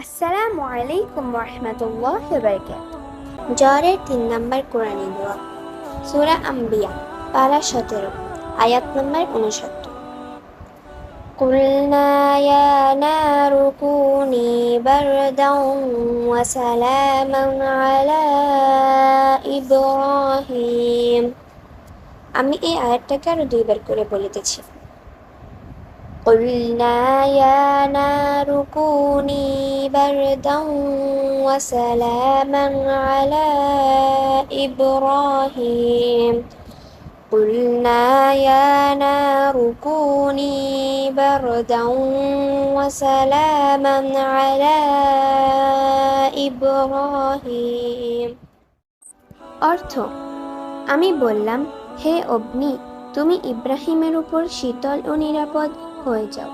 আসসালামু আলাইকুম ওয়া রাহমাতুল্লাহি ওয়া বারাকাতুহু। জ্বরের ৩ নম্বর কোরআনী দোয়া, সূরা আম্বিয়া, পারা ১৭, আয়াত নম্বর ৬৯। قُلْنَا يَا نَارُ كُونِي بَرْدًا وَسَلَامًا عَلَى إِبْرَاهِيمَ। আমি এই আয়াতটাকে আরো ২ বার করে বলিতেছি। قُلْنَا يَا نَارُ كُونِي بَرْدًا وَسَلَامًا عَلَى إِبْرَاهِيمَ قُلْنَا يَا نَارُ كُونِي بَرْدًا وَسَلَامًا عَلَى إِبْرَاهِيمَ। অর্থ: আমি বললাম, হে অগ্নি, তুমি ইব্রাহিমের উপর শীতল ও নিরাপদ হয়ে যাও।